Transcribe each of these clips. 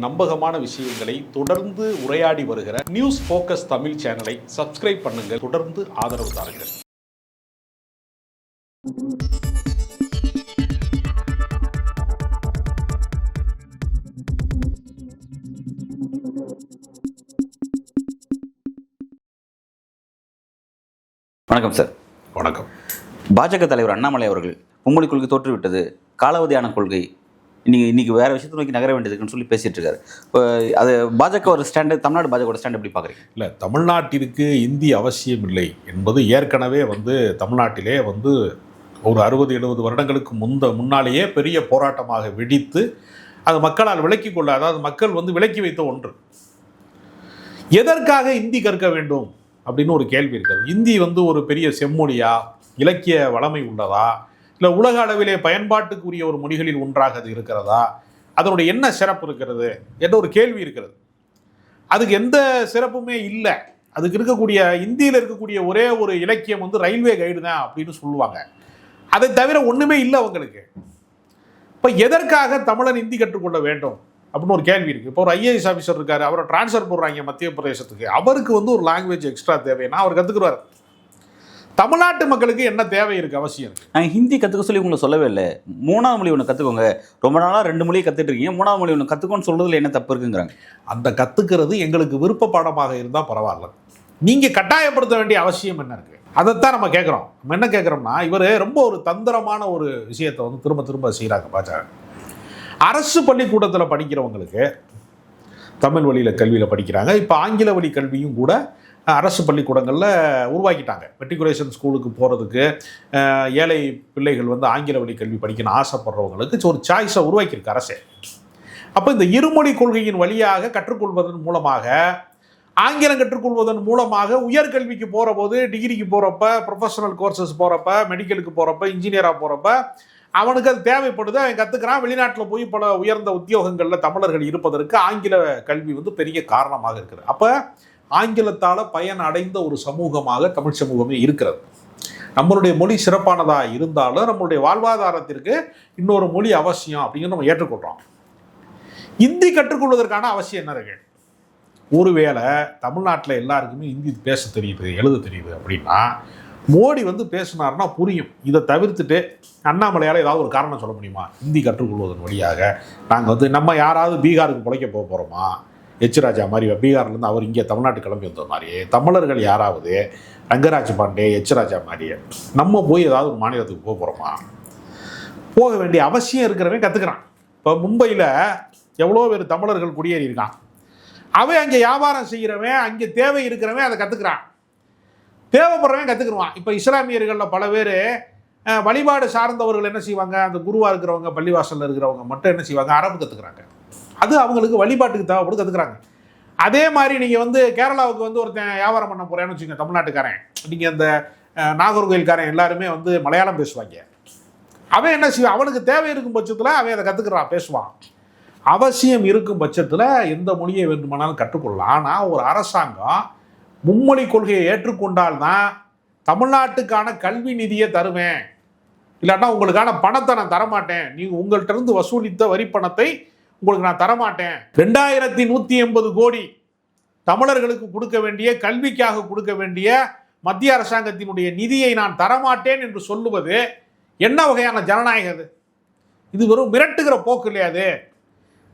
நம்பகமான விஷயங்களை தொடர்ந்து உரையாடி வருகிற நியூஸ் ஃபோக்கஸ் தமிழ் சேனலை சப்ஸ்கிரைப் பண்ணுங்க. தொடர்ந்து ஆதரவு தாருங்கள். வணக்கம் சார். வணக்கம். பாஜக தலைவர் அண்ணாமலை அவர்கள் மும்மொழி கொள்கை தோற்றுவிட்டது, காலாவதியான கொள்கை, இன்னைக்கு வேற விஷயத்தை நோக்கி நகர வேண்டியதுன்னு சொல்லி பேசிட்டு இருக்காரு. அது பாஜக ஒரு ஸ்டாண்டு, தமிழ்நாடு பாஜக ஸ்டாண்ட் எப்படி பார்க்குறீங்க? இல்லை, தமிழ்நாட்டிற்கு இந்தி அவசியம் இல்லை என்பது ஏற்கனவே தமிழ்நாட்டிலே ஒரு 60-70 வருடங்களுக்கு முன்னாலேயே பெரிய போராட்டமாக வெடித்து அது மக்களால் விலக்கி கொள்ள, அதாவது மக்கள் விலக்கி வைத்த ஒன்று. எதற்காக இந்தி கற்க வேண்டும் அப்படின்னு ஒரு கேள்வி இருக்குது. இந்தி ஒரு பெரிய செம்மொழியா, இலக்கிய வளமை உள்ளதா, இல்லை உலக அளவிலே பயன்பாட்டுக்குரிய ஒரு மொழிகளில் ஒன்றாக அது இருக்கிறதா, அதனுடைய என்ன சிறப்பு இருக்கிறது என்ற ஒரு கேள்வி இருக்கிறது. அதுக்கு எந்த சிறப்புமே இல்லை. அதுக்கு இருக்கக்கூடிய இந்தியில் இருக்கக்கூடிய ஒரே ஒரு இலக்கியம் ரயில்வே கைடு தான் அப்படின்னு சொல்லுவாங்க. அதை தவிர ஒன்றுமே இல்லை அவங்களுக்கு. இப்போ எதற்காக தமிழன் இந்தி கற்றுக்கொள்ள வேண்டும் அப்படின்னு ஒரு கேள்வி இருக்குது. இப்போ ஒரு ஐஏஎஸ் ஆஃபீஸர் இருக்காரு, அவரை டிரான்ஸ்ஃபர் போடுறாங்க மத்திய பிரதேசத்துக்கு. அவருக்கு ஒரு லாங்குவேஜ் எக்ஸ்ட்ரா தேவைன்னா அவர் கற்றுக்குறாரு. தமிழ்நாட்டு மக்களுக்கு என்ன தேவை இருக்குது, அவசியம் இருக்குது? நாங்கள் ஹிந்தி கற்றுக்க சொல்லி உங்களை சொல்லவே இல்லை. 3வது மொழி ஒன்று கற்றுக்கோங்க. ரொம்ப நாளாக 2 மொழியை கற்றுட்டு இருக்கீங்க, 3வது மொழி ஒன்று கற்றுக்கோன்னு சொல்கிறதுல என்ன தப்பு இருக்குங்கிறாங்க. அந்த கற்றுக்கிறது எங்களுக்கு விருப்ப பாடமாக இருந்தால் பரவாயில்ல. நீங்கள் கட்டாயப்படுத்த வேண்டிய அவசியம் என்ன இருக்குது? அதைத்தான் நம்ம கேட்குறோம். நம்ம என்ன கேட்குறோம்னா, இவர் ரொம்ப ஒரு தந்திரமான ஒரு விஷயத்தை திரும்ப திரும்ப செய்கிறாங்க பாஜக. அரசு பள்ளிக்கூடத்தில் படிக்கிறவங்களுக்கு தமிழ் வழியில் கல்வியில் படிக்கிறாங்க. இப்போ ஆங்கில வழி கல்வியும் கூட அரசு பள்ளிக்கூடங்களில் உருவாக்கிட்டாங்க. மெட்ரிகுலேஷன் ஸ்கூலுக்கு போகிறதுக்கு ஏழை பிள்ளைகள் ஆங்கில வழி கல்வி படிக்கணும்னு ஆசைப்படுறவங்களுக்கு ஒரு சாய்ஸை உருவாக்கியிருக்கு அரசே. அப்போ இந்த இருமொழி கொள்கையின் வழியாக கற்றுக்கொள்வதன் மூலமாக, ஆங்கிலம் கற்றுக்கொள்வதன் மூலமாக உயர்கல்விக்கு போகிற போது, டிகிரிக்கு போகிறப்ப, ப்ரொஃபஷனல் கோர்சஸ் போகிறப்ப, மெடிக்கலுக்கு போகிறப்ப, இன்ஜினியராக போகிறப்ப அவனுக்கு அது தேவைப்படுது. அவன் கற்றுக்கிறான். வெளிநாட்டில் போய் பல உயர்ந்த உத்தியோகங்களில் தமிழர்கள் இருப்பதற்கு ஆங்கில கல்வி பெரிய காரணமாக இருக்குது. அப்போ ஆங்கிலத்தால் பயன் அடைந்த ஒரு சமூகமாக தமிழ் சமூகமே இருக்கிறது. நம்மளுடைய மொழி சிறப்பானதாக இருந்தாலும் நம்மளுடைய வாழ்வாதாரத்திற்கு இன்னொரு மொழி அவசியம் அப்படிங்கிறத நம்ம ஏற்றுக்கொள்கிறோம். இந்தி கற்றுக்கொள்வதற்கான அவசியம் என்ன இருக்கு? ஒருவேளை தமிழ்நாட்டில் எல்லாருக்குமே இந்தி பேச தெரியுது, எழுத தெரியுது அப்படின்னா மோடி பேசினார்னா புரியும். இதை தவிர்த்துட்டு அண்ணாமலையால் ஏதாவது ஒரு காரணம் சொல்ல முடியுமா? இந்தி கற்றுக்கொள்வதன் வழியாக நாங்கள் நம்ம யாராவது பீகாருக்கு பிழைக்க போகிறோமா? எச் ராஜா மாதிரி பீகார்லேருந்து அவர் இங்கே தமிழ்நாட்டு கிளம்பி வந்த மாதிரி தமிழர்கள் யாராவது ரங்கராஜ் பாண்டே, எச் ராஜா மாதிரி நம்ம போய் ஏதாவது ஒரு மாநிலத்துக்கு போகிறோமா? போக வேண்டிய அவசியம் இருக்கிறவன் கற்றுக்கிறான். இப்போ மும்பையில் எவ்வளோ பேர் தமிழர்கள் குடியேறி இருக்கான். அவன் அங்கே வியாபாரம் செய்கிறவன், அங்கே தேவை இருக்கிறவன் அதை கற்றுக்கிறான். தேவைப்படுறவன் கற்றுக்குருவான். இப்போ இஸ்லாமியர்களில் பல பேர் வழிபாடு சார்ந்தவர்கள் என்ன செய்வாங்க, அந்த குருவாக இருக்கிறவங்க, பள்ளிவாசலில் இருக்கிறவங்க மட்டும் என்ன செய்வாங்க, அரபு கற்றுக்குறாங்க. அது அவங்களுக்கு வழிபாட்டுக்கு தேவைப்பட்டு கற்றுக்குறாங்க. அதே மாதிரி நீங்கள் கேரளாவுக்கு ஒருத்தன் வியாபாரம் பண்ண போகிறேன்னு வச்சுக்கோங்க, தமிழ்நாட்டுக்காரன். நீங்கள் அந்த நாகர்கோயில்காரன் எல்லாருமே மலையாளம் பேசுவாங்க. அவன் என்ன செய்வான், அவனுக்கு தேவை இருக்கும் பட்சத்தில் அவன் அதை கற்றுக்குறான், பேசுவான். அவசியம் இருக்கும் பட்சத்தில் எந்த மொழியை வேண்டுமானாலும் கற்றுக்கொள்ளலாம். ஆனால் ஒரு அரசாங்கம் மும்மொழி கொள்கையை ஏற்றுக்கொண்டால்தான் தமிழ்நாட்டுக்கான கல்வி நிதியை தருவேன், இல்லாட்டா உங்களுக்கான பணத்தை நான் தரமாட்டேன், நீங்கள் உங்கள்கிட்ட இருந்து வசூலித்த வரி பணத்தை உங்களுக்கு நான் தரமாட்டேன், 2180 கோடி தமிழர்களுக்கு கொடுக்க வேண்டிய, கல்விக்காக கொடுக்க வேண்டிய மத்திய அரசாங்கத்தினுடைய நிதியை நான் தரமாட்டேன் என்று சொல்லுவது என்ன வகையான ஜனநாயகம்? இது வெறும் மிரட்டுகிற போக்கு இல்லையாது.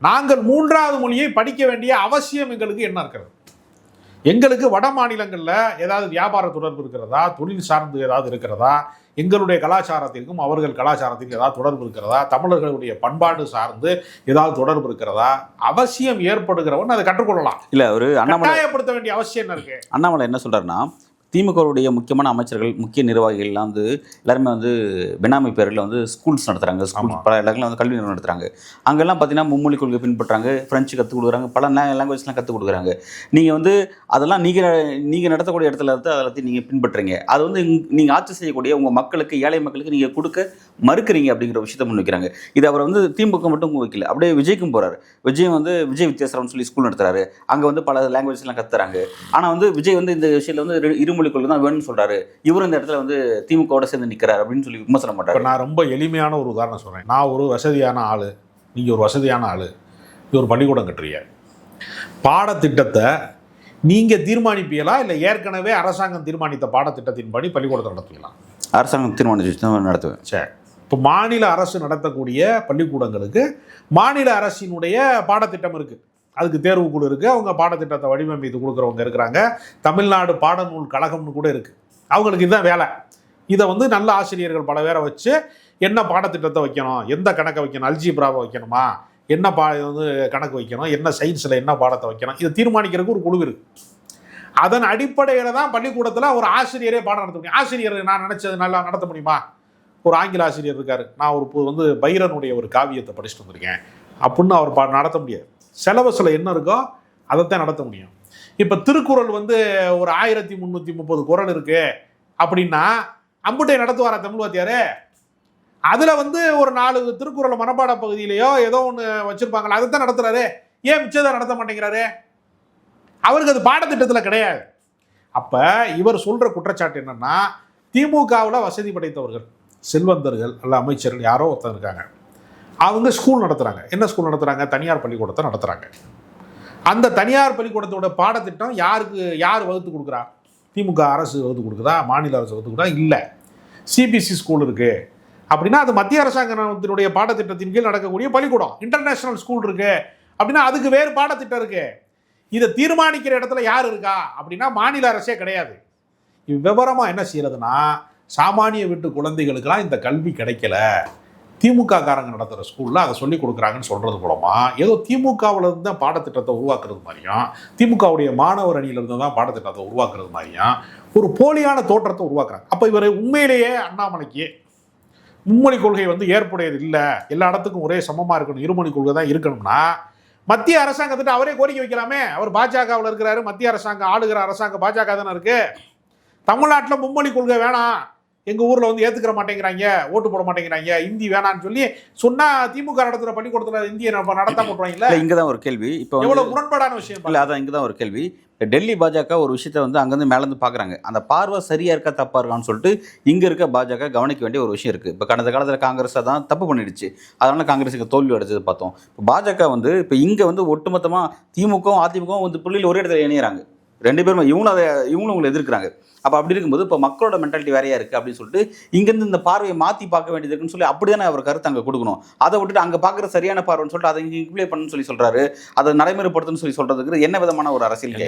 நாங்கள் 3வது மொழியை படிக்க வேண்டிய அவசியம் எங்களுக்கு என்ன இருக்கிறது? எங்களுக்கு வட மாநிலங்களில் ஏதாவது வியாபார தொடர்பு இருக்கிறதா, தொழில் சார்ந்து ஏதாவது இருக்கிறதா, எங்களுடைய கலாச்சாரத்திற்கும் அவர்கள் கலாச்சாரத்திற்கும் ஏதாவது தொடர்பு இருக்கிறதா, தமிழர்களுடைய பண்பாடு சார்ந்து ஏதாவது தொடர்பு இருக்கிறதா? அவசியம் ஏற்படுகிறவன் அதை கற்றுக்கொள்ளலாம். இல்லை, ஒரு கட்டாயப்படுத்த வேண்டிய அவசியம் என்ன இருக்கு? அண்ணாமலை என்ன சொல்றாருன்னா, திமுகவுடைய முக்கியமான அமைச்சர்கள், முக்கிய நிர்வாகிகள்லாம் எல்லாருமே பெனாமி பேரில் ஸ்கூல்ஸ் நடத்துகிறாங்க. ஸ்கூல் பல இடங்களில் கல்வி நிறுவனம் நடத்துகிறாங்க. அங்கெல்லாம் பார்த்தீங்கன்னா மும்மொழி கொள்கை பின்பற்றுறாங்க, ஃப்ரெஞ்சு கற்றுக் கொடுக்குறாங்க, பல லாங்குவேஜ்லாம் கற்றுக் கொடுக்குறாங்க. நீங்கள் அதெல்லாம் நீங்கள் நடத்தக்கூடிய இடத்துல அதை நீங்கள் பின்பற்றுறீங்க. அது நீங்கள் ஆட்சி செய்யக்கூடிய உங்கள் மக்களுக்கு, ஏழை மக்களுக்கு நீங்கள் கொடுக்க மறுக்கிறீங்க அப்படிங்கிற விஷயத்தை முன் வைக்கிறாங்க. இது அவர் திமுக மட்டும் வைக்கல, அப்படியே விஜய்க்கும் போகிறாரு. விஜய் விஜய் வித்யாசரம்னு சொல்லி ஸ்கூல் நடத்துகிறாரு. அங்கே பல லாங்குவேஜ்லாம் கற்றுறாங்க. ஆனால் விஜய் இந்த விஷயத்தில் இருமொழி கொள்கை தான் வேணும்னு சொல்றாரு. இவரும் இந்த இடத்துல திமுகவோட சேர்ந்து நிற்கிறார் அப்படின்னு சொல்லி விமர்சனம் பண்றாரு. நான் ரொம்ப எளிமையான ஒரு உதாரணம் சொல்றேன். நான் ஒரு வசதியான ஆளு, நீங்க ஒரு வசதியான ஆளு. இது ஒரு பள்ளிக்கூடம் கட்டுறீங்க, பாடத்திட்டத்தை நீங்கள் தீர்மானிப்பீங்களா இல்லை ஏற்கனவே அரசாங்கம் தீர்மானித்த பாடத்திட்டத்தின்படி பள்ளிக்கூடத்தை நடத்துவீங்களா? அரசாங்கம் தீர்மானிச்சு நடத்துவேன். சரி, இப்போ மாநில அரசு நடத்தக்கூடிய பள்ளிக்கூடங்களுக்கு மாநில அரசினுடைய பாடத்திட்டம் இருக்குது, அதுக்கு தேர்வுக்குழு இருக்குது, அவங்க பாடத்திட்டத்தை வடிவமைத்து கொடுக்குறவங்க இருக்கிறாங்க, தமிழ்நாடு பாடநூல் கழகம்னு கூட இருக்குது, அவங்களுக்கு இதுதான் வேலை. இதை வந்து நல்ல ஆசிரியர்கள் பல பேரை வச்சு என்ன பாடத்திட்டத்தை வைக்கணும், எந்த கணக்கை வைக்கணும், அல்ஜிப்ராவை வைக்கணுமா, என்ன வந்து கணக்கு வைக்கணும், என்ன சயின்ஸில் என்ன பாடத்தை வைக்கணும், இதை தீர்மானிக்கிறதுக்கு ஒரு குழு இருக்குது. அதன் அடிப்படையில் தான் பள்ளிக்கூடத்தில் ஒரு ஆசிரியரே பாடம் நடத்த முடியும். ஆசிரியர் நான் நினச்சது நல்லா நடத்த முடியுமா? ஒரு ஆங்கில ஆசிரியர் இருக்கார், நான் வந்து பைரனுடைய ஒரு காவியத்தை படிச்சுட்டு வந்திருக்கேன் அப்படின்னு அவர் நடத்த முடியாது. சிலபஸில் என்ன இருக்கோ அதைத்தான் நடத்த முடியும். இப்போ திருக்குறள் வந்து ஒரு 1330 குறள் இருக்கு அப்படின்னா அம்புட்டை நடத்துவாரா தமிழ் வாத்தியார்? அதில் வந்து ஒரு 4 திருக்குறள் மனப்பாட பகுதியிலையோ ஏதோ ஒன்று வச்சுருப்பாங்களா, அதை தான் நடத்துகிறாரு. ஏன் மிச்சத்தை நடத்த மாட்டேங்கிறாரு? அவருக்கு அது பாடத்திட்டத்தில் கிடையாது. அப்போ இவர் சொல்கிற குற்றச்சாட்டு என்னென்னா, திமுகவில் வசதி படைத்தவர்கள், செல்வந்தர்கள் அல்ல அமைச்சர்கள் யாரோ ஒருத்தர் இருக்காங்க, அவங்க ஸ்கூல் நடத்துகிறாங்க. என்ன ஸ்கூல் நடத்துகிறாங்க? தனியார் பள்ளிக்கூடத்தை நடத்துகிறாங்க. அந்த தனியார் பள்ளிக்கூடத்தோட பாடத்திட்டம் யார் வகுத்து கொடுக்குறா? திமுக அரசு வகுத்து கொடுக்குதா? மாநில அரசு வகுத்து கொடுக்குதா? இல்லை. சிபிஎஸ்சி ஸ்கூல் இருக்குது அப்படின்னா அது மத்திய அரசாங்கத்தினுடைய பாடத்திட்டத்தின் கீழ் நடக்கக்கூடிய பள்ளிக்கூடம். இன்டர்நேஷனல் ஸ்கூல் இருக்குது அப்படின்னா அதுக்கு வேறு பாடத்திட்டம் இருக்குது. இதை தீர்மானிக்கிற இடத்துல யார் இருக்கா அப்படின்னா மாநில அரசே கிடையாது. விவரமாக என்ன செய்யறதுன்னா, சாமானிய வீட்டு குழந்தைகளுக்கெல்லாம் இந்த கல்வி கிடைக்கல, திமுக காரங்க நடத்துகிற ஸ்கூலில் அதை சொல்லிக் கொடுக்குறாங்கன்னு சொல்கிறது மூலமா ஏதோ திமுகவில் இருந்து தான் பாடத்திட்டத்தை உருவாக்குறது மாதிரியும், திமுகவுடைய மாணவர் அணியிலிருந்து தான் பாடத்திட்டத்தை உருவாக்குறது மாதிரியும் ஒரு போலியான தோற்றத்தை உருவாக்குறாங்க. அப்போ இவர் உண்மையிலேயே அண்ணாமலைக்கு மும்மொழி கொள்கை வந்து ஏற்புடையது இல்லை, எல்லா இடத்துக்கும் ஒரே சமமாக இருக்கணும், இருமொழி கொள்கை தான் இருக்கணும்னா மத்திய அரசாங்கத்திட்ட அவரே கோரிக்கை வைக்கலாமே. அவர் பாஜகவில் இருக்கிறாரு, மத்திய அரசாங்கம் ஆளுகிற அரசாங்கம் பாஜக தானே இருக்கு. தமிழ்நாட்டில் மும்மொழி கொள்கை வேணாம், எங்கள் ஊரில் வந்து ஏற்றுக்கிற மாட்டேங்கிறாங்க, ஓட்டு போட மாட்டேங்கிறாங்க, இந்தி வேணான்னு சொல்லி சொன்னால் திமுக நடத்துகிற பள்ளிக்கூடத்தில் இந்தியை நடத்த போட்டுவாங்களா? இங்கே தான் ஒரு கேள்வி. இப்போ எவ்வளோ முரண்பாடான விஷயம் இல்லை, அதான் இங்கே தான் ஒரு கேள்வி. டெல்லி பாஜக ஒரு விஷயத்தை வந்து அங்கேருந்து மேலேருந்து பார்க்குறாங்க, அந்த பார்வை சரியாக இருக்கா தப்பாக இருக்கான்னு சொல்லிட்டு இங்கே இருக்க பாஜக கவனிக்க வேண்டிய ஒரு விஷயம் இருக்குது. இப்போ கடந்த காலத்தில் காங்கிரஸ் தான் தப்பு பண்ணிடுச்சு, அதனால் காங்கிரஸுக்கு தோல்வி அடைச்சது பார்த்தோம். இப்போ பாஜக வந்து இப்போ இங்கே வந்து ஒட்டுமொத்தமாக திமுகவும் அதிமுகவும் வந்து புள்ளியில் ஒரே இடத்துல இணையிறாங்க, ரெண்டு பேருமே. இவங்களும் உங்களை எதிர்க்கிறாங்க. அப்போ அப்படி இருக்கும்போது இப்போ மக்களோட மென்டாலிட்டி வேறையாக இருக்குது அப்படின்னு சொல்லிட்டு இங்கேருந்து இந்த பார்வையை மாற்றி பார்க்க வேண்டியது இருக்குன்னு சொல்லி அப்படி தானே அவர் கருத்து அங்கே கொடுக்கணும். அதை விட்டுட்டு அங்கே பார்க்குற சரியான பார்வைன்னு சொல்லிட்டு அதை இங்கே இம்ப்ளை பண்ணுன்னு சொல்லி சொல்கிறாரு, அதை நடைமுறைப்படுத்துன்னு சொல்லி சொல்கிறதுக்கு என்ன விதமான ஒரு அரசியல்?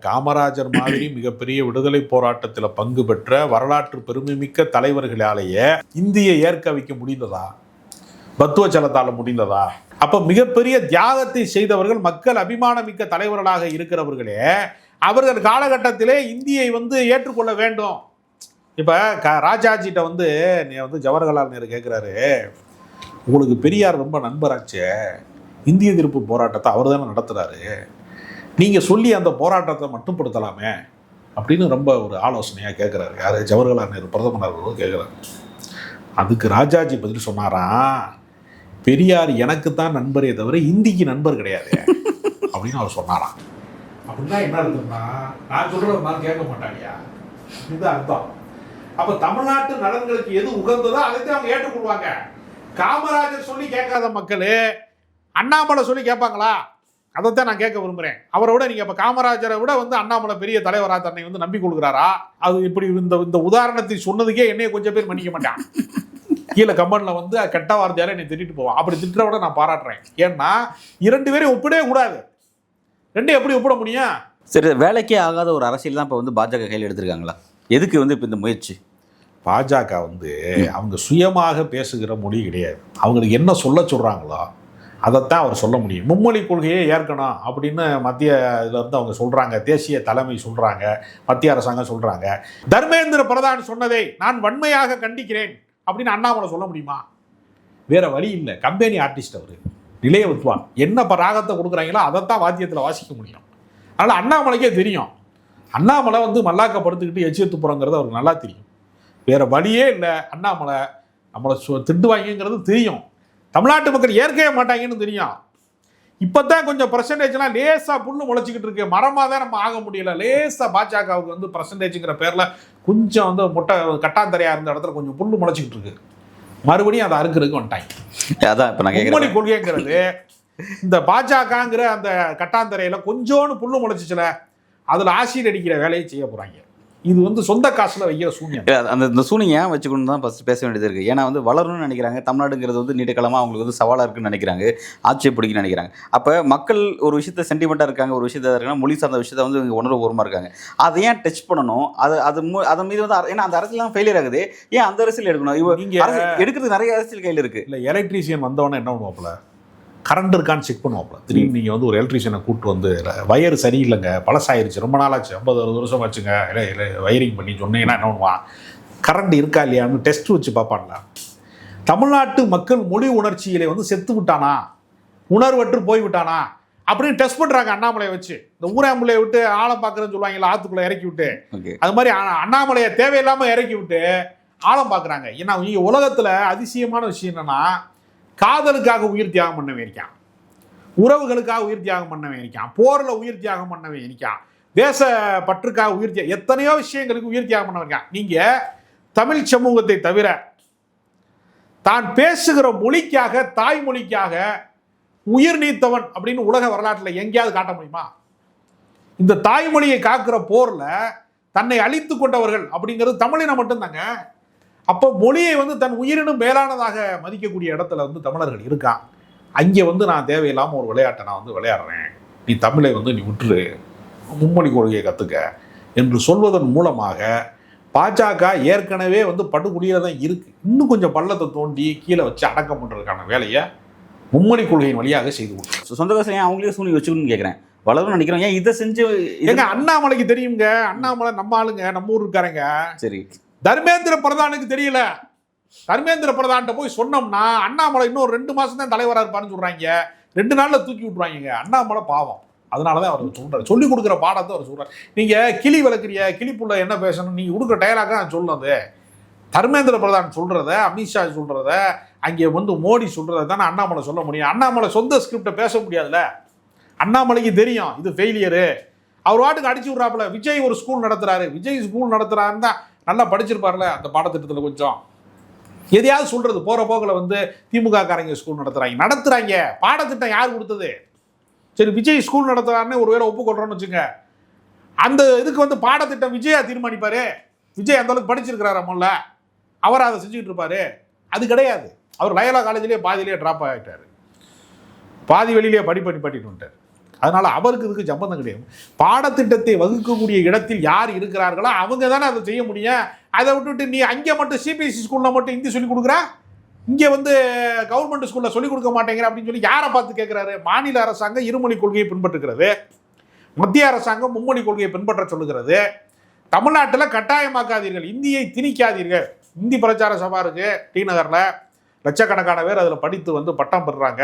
காமராஜர் மாதிரி மிகப்பெரிய விடுதலை போராட்டத்தில் பங்கு பெற்ற வரலாற்று பெருமைமிக்க தலைவர்களாலேயே இந்தியை ஏற்க வைக்க முடிந்ததா? பத்துவச்சலத்தால் முடிந்ததா? அப்போ மிகப்பெரிய தியாகத்தை செய்தவர்கள், மக்கள் அபிமானமிக்க தலைவர்களாக இருக்கிறவர்களே அவர்கள் காலகட்டத்திலே இந்தியை வந்து ஏற்றுக்கொள்ள வேண்டும். இப்போ ராஜாஜிட்ட வந்து ஜவஹர்லால் நேரு கேட்குறாரு, உங்களுக்கு பெரியார் ரொம்ப நண்பராச்சே, இந்திய எதிர்ப்பு போராட்டத்தை அவர் தானே நடத்துகிறாரு, நீங்கள் சொல்லி அந்த போராட்டத்தை மட்டுப்படுத்தலாமே அப்படின்னு ரொம்ப ஒரு ஆலோசனையாக கேட்குறாரு. யார்? ஜவஹர்லால் நேரு பிரதமர் அவர்களும் கேட்குறாரு. அதுக்கு ராஜாஜி பதில் சொன்னாராம், பெரியார் எனக்கு தான் நண்பரே தவிர இந்திக்கு நண்பர் கிடையாது அப்படின்னு அவர் சொன்னாராம். அப்படின்னா என்ன அர்த்தம்னா, நான் சொல்ற ஒரு நாள் கேட்க மாட்டாங்கயா, இதுதான் அர்த்தம். அப்ப தமிழ்நாட்டு நலன்களுக்கு எது உகந்ததோ அதைத்தான் அவங்க ஏற்றுக்கொள்வாங்க. காமராஜர் சொல்லி கேட்காத மக்கள் அண்ணாமலை சொல்லி கேட்பாங்களா? அதைத்தான் நான் கேட்க விரும்புறேன். அவரை விட நீங்க இப்ப காமராஜரை விட வந்து அண்ணாமலை பெரிய தலைவரா தன்னை வந்து நம்பி கொள்கிறாரா? அது இப்படி இந்த உதாரணத்தை சொன்னதுக்கே என்னைய கொஞ்சம் பேர் மன்னிக்க மாட்டான். கீழே கமெண்ட்ல வந்து கெட்ட வார்த்தையால என்னை திட்டிட்டு போவான். அப்படி திட்டுறவிட நான் பாராட்டுறேன். ஏன்னா 2 பேரையும் ஒப்பிடவே கூடாது. 2 எப்படி ஒப்பிட முடியும்? சரி, வேலைக்கே ஆகாத ஒரு அரசியல் தான் இப்போ வந்து பாஜக கையில் எடுத்திருக்காங்களா? எதுக்கு வந்து இப்போ இந்த முயற்சி? பாஜக வந்து அவங்க சுயமாக பேசுகிற மொழி கிடையாது. அவங்களுக்கு என்ன சொல்கிறாங்களோ அதைத்தான் அவர் சொல்ல முடியும். மும்மொழி கொள்கையை ஏற்கணும் அப்படின்னு மத்திய இதிலிருந்து அவங்க சொல்கிறாங்க, தேசிய தலைமை சொல்கிறாங்க, மத்திய அரசாங்கம் சொல்கிறாங்க. தர்மேந்திர பிரதான் சொன்னதை நான் வன்மையாக கண்டிக்கிறேன் அப்படின்னு அண்ணாமலை சொல்ல முடியுமா? வேற வழி இல்லை. கம்பெனி ஆர்டிஸ்ட் அவர், நிலைய வித்வான், என்ன ராகத்தை கொடுக்குறாங்களோ அதைத்தான் வாத்தியத்தில் வாசிக்க முடியும். அதனால் அண்ணாமலைக்கே தெரியும், அண்ணாமலை வந்து மல்லாக்கப்படுத்திக்கிட்டு எச்சியத்து போகிறோங்கிறது அவருக்கு நல்லா தெரியும். வேறு வழியே இல்லை. அண்ணாமலை நம்மளை திட்டுவாங்கிறது தெரியும், தமிழ்நாட்டு மக்கள் ஏற்கவே மாட்டாங்கன்னு தெரியும். இப்போ தான் கொஞ்சம் பர்சன்டேஜ்லாம் லேசாக புல்லு முளைச்சிக்கிட்டு இருக்கு, மரமாக தான் நம்ம ஆக முடியல. லேசாக பாஜகவுக்கு வந்து பர்சன்டேஜுங்கிற பேரில் கொஞ்சம் வந்து முட்டை கட்டாந்தரையாக இருந்த இடத்துல கொஞ்சம் புல்லு முளைச்சிக்கிட்டு இருக்கு. மறுபடியும் அதை அறுக்கிறதுக்கு வந்துட்டாங்க. அதான் இப்போ நான் மும்மொழி கொள்கைங்கிறது இந்த பாஜகங்கிற அந்த கட்டாந்தரையில் கொஞ்சோன்னு புல்லு முளைச்சிச்சுல, அதில் ஆசிட் அடிக்கிற வேலையை செய்ய போகிறாங்க. இது வந்து சொந்த காசில் வைக்கிற சூன்யம். இந்த சூனியம் ஏன் வச்சுக்கணும் தான் ஃபஸ்ட் பேச வேண்டியது இருக்குது. ஏன்னா வந்து வளரணும்னு நினைக்கிறாங்க. தமிழ்நாடுங்கிறது வந்து நீண்ட காலமாக அவங்களுக்கு வந்து சவாலாக இருக்குன்னு நினைக்கிறாங்க, ஆட்சியை பிடிக்கணும்னு நினைக்கிறாங்க. அப்போ மக்கள் ஒரு விஷயத்தை சென்டிமெண்ட்டாக இருக்காங்க, ஒரு விஷயத்தை இருக்காங்க, மொழி சார்ந்த விஷயத்தை வந்து இவங்க உணர்வுபூர்வமாக இருக்காங்க. அதை ஏன் டச் பண்ணணும்? அதன் மீது வந்து ஏன்னா அந்த அரசியல் ஃபெயிலியர் ஆகுது, ஏன் அந்த அரசியல் எடுக்கணும்? இவங்க எடுக்கிறது நிறைய அரசியல் கையில் இருக்குது. இல்லை, எலக்ட்ரீஷியன் வந்தவொடனே என்ன பண்ணுவாப்புல, கரண்ட் இருக்கான்னு செக் பண்ணுவாப்புல. திடீர்னு நீங்கள் வந்து ஒரு எலக்ட்ரீஷியனை கூப்பிட்டு வந்து வயர் சரியில்லைங்க, பழசாயிருச்சு, ரொம்ப நாளாச்சு, 50-60 வருஷம் ஆச்சுங்க, இல்லை இல்லை வயரிங் பண்ணி சொன்னீங்கன்னா என்ன பண்ணுவான், கரண்ட் இருக்கா இல்லையான்னு டெஸ்ட் வச்சு பார்ப்பான்ல. தமிழ்நாட்டு மக்கள் மொழி உணர்ச்சியிலே வந்து செத்து விட்டானா, உணர்வற்று போய்விட்டானா அப்படின்னு டெஸ்ட் பண்ணுறாங்க அண்ணாமலையை வச்சு. இந்த ஊராம்புலையை விட்டு ஆழ பார்க்குறேன்னு சொல்லுவாங்களா, ஆற்றுக்குள்ளே இறக்கி விட்டு, அது மாதிரி அண்ணாமலையை தேவையில்லாமல் இறக்கி விட்டு ஆழம் பார்க்குறாங்க. ஏன்னா இங்கே உலகத்தில் அதிசயமான விஷயம் என்னென்னா, காதலுக்காக உயிர் தியாகம் பண்ணவே இருக்கான், உறவுகளுக்காக உயிர் தியாகம் பண்ணவே இருக்கான், போரில் உயிர் தியாகம் பண்ணவே இருக்கான், தேச பற்றுக்காக உயிர் தியாகம், எத்தனையோ விஷயங்களுக்கு உயிர் தியாகம் பண்ண இருக்கான். நீங்கள் தமிழ் சமூகத்தை தவிர தான் பேசுகிற மொழிக்காக, தாய்மொழிக்காக உயிர் நீத்தவன் அப்படின்னு உலக வரலாற்றில் எங்கேயாவது காட்ட முடியுமா? இந்த தாய்மொழியை காக்கிற போரில் தன்னை அழித்து கொண்டவர்கள் அப்படிங்கிறது தமிழினம் மட்டும்தாங்க. அப்போ மொழியை வந்து தன் உயிரினும் மேலானதாக மதிக்கக்கூடிய இடத்துல வந்து தமிழர்கள் இருக்கான். அங்கே வந்து நான் தேவையில்லாமல் ஒரு விளையாட்டை நான் வந்து விளையாடுறேன், நீ தமிழை வந்து நீ விட்டுரு, மும்மொழி கொள்கையை கற்றுக்க என்று சொல்வதன் மூலமாக பாஜக ஏற்கனவே வந்து படுகொலியில் தான் இருக்குது. இன்னும் கொஞ்சம் பள்ளத்தை தோண்டி கீழே வச்சு அடக்கம் பண்ணுறதுக்கான வேலையை மும்மொழி கொள்கையின் வழியாக செய்து கொடுக்கும். சொந்த காசு ஏன் அவங்களே சூனி வச்சுக்கணும்னு கேட்குறேன். வளரும் நினைக்கிறோம், ஏன் இதை செஞ்சு எங்க அண்ணாமலைக்கு தெரியுங்க. அண்ணாமலை நம்ம ஆளுங்க, நம்ம ஊர் இருக்காருங்க. சரி, தர்மேந்திர பிரதானுக்கு தெரியல. தர்மேந்திர பிரதான்கிட்ட போய் சொன்னோம்னா அண்ணாமலை இன்னும் 2 மாசம் தான் தலைவராக இருப்பாருன்னு சொல்றாங்க. 2 நாள்ல தூக்கி விட்டுருவாங்க. அண்ணாமலை பாவம், அதனாலதான் அவர் சொல்றாரு, சொல்லி கொடுக்குற பாடத்தை அவர் சொல்றாரு. நீங்க கிளி வளர்க்குறிய, கிளிப்புள்ள என்ன பேசணும், நீங்க கொடுக்குற டயலாக நான் சொல்றது. தர்மேந்திர பிரதான் சொல்றத, அமித்ஷா சொல்றத, அங்கே வந்து மோடி சொல்றத தானே அண்ணாமலை சொல்ல முடியும். அண்ணாமலை சொந்த ஸ்கிரிப்டை பேச முடியாதுல்ல. அண்ணாமலைக்கு தெரியும் இது ஃபெயிலியரு. அவர் வாட்டுக்கு அடிச்சு விட்றாப்புல. விஜய் ஒரு ஸ்கூல் நடத்துறாரு, விஜய் ஸ்கூல் நடத்துறாருன்னு தான் நல்லா படிச்சிருப்பார்ல அந்த பாடத்திட்டத்தில். கொஞ்சம் எதையாவது சொல்றது, போற போக்கில் வந்து திமுக காரங்க ஸ்கூல் நடத்துறாங்க. பாடத்திட்டம் யார் கொடுத்தது? சரி, விஜய் ஸ்கூல் நடத்துறாருன்னு ஒரு வேளை ஒப்புக்கொள்றோன்னு வச்சுங்க, அந்த இதுக்கு வந்து பாடத்திட்டம் விஜயா தீர்மானிப்பாரு. விஜய் அந்த அளவுக்கு படிச்சிருக்கிறாரு, அம்மல்ல அவர் அதை செஞ்சுக்கிட்டு இருப்பாரு. அது கிடையாது. அவர் லயோலா காலேஜ்லேயே பாதியிலேயே ட்ராப் ஆகிட்டார், பாதி வெளியிலேயே படிட்டு வந்துட்டார். அதனால அவருக்கு இதுக்கு சம்பந்தம் கிடையாது. பாடத்திட்டத்தை வகுக்கக்கூடிய இடத்தில் யார் இருக்கிறார்களோ அவங்க தானே அதை செய்ய முடியும். அதை விட்டுட்டு நீ அங்கே மட்டும் சிபிஎஸ்சி ஸ்கூலில் மட்டும் ஹிந்தி சொல்லிக் கொடுக்குற, இங்கே வந்து கவர்மெண்ட் ஸ்கூலில் சொல்லிக் கொடுக்க மாட்டேங்கிற அப்படின்னு சொல்லி யாரை பார்த்து கேட்குறாரு? மாநில அரசாங்கம் இருமொழி கொள்கையை பின்பற்றுகிறது, மத்திய அரசாங்கம் மும்மொழி கொள்கையை பின்பற்ற சொல்லுகிறது. தமிழ்நாட்டில் கட்டாயமாக்காதீர்கள், இந்தியை திணிக்காதீர்கள். இந்தி பிரச்சார சபா இருக்குது டி நகரில், லட்சக்கணக்கான பேர் அதில் படித்து வந்து பட்டம் பெறுறாங்க.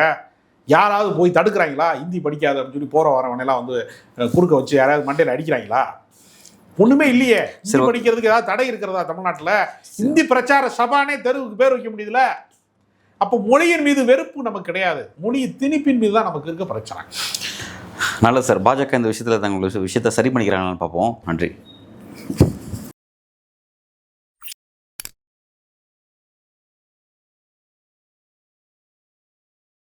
யாராவது போய் தடுக்கிறாங்களா? இந்தி படிக்காது அப்படின்னு சொல்லி போகிற வரவனெல்லாம் வந்து குறுக்க வச்சு யாராவது மண்டையில் அடிக்கிறாங்களா? ஒன்றுமே இல்லையே. இந்தி படிக்கிறதுக்கு ஏதாவது தடை இருக்கிறதா தமிழ்நாட்டில்? இந்தி பிரச்சார சபானே தெருவுக்கு பேர் வைக்க முடியுதுல. அப்போ மொழியின் மீது வெறுப்பு நமக்கு கிடையாது, மொழி திணிப்பின் மீது தான் நமக்கு இருக்க பிரச்சனை. நல்லது சார். பாஜக இந்த விஷயத்தில் தங்களுடைய விஷயத்தை சரி பண்ணிக்கிறாங்கன்னு பார்ப்போம். நன்றி.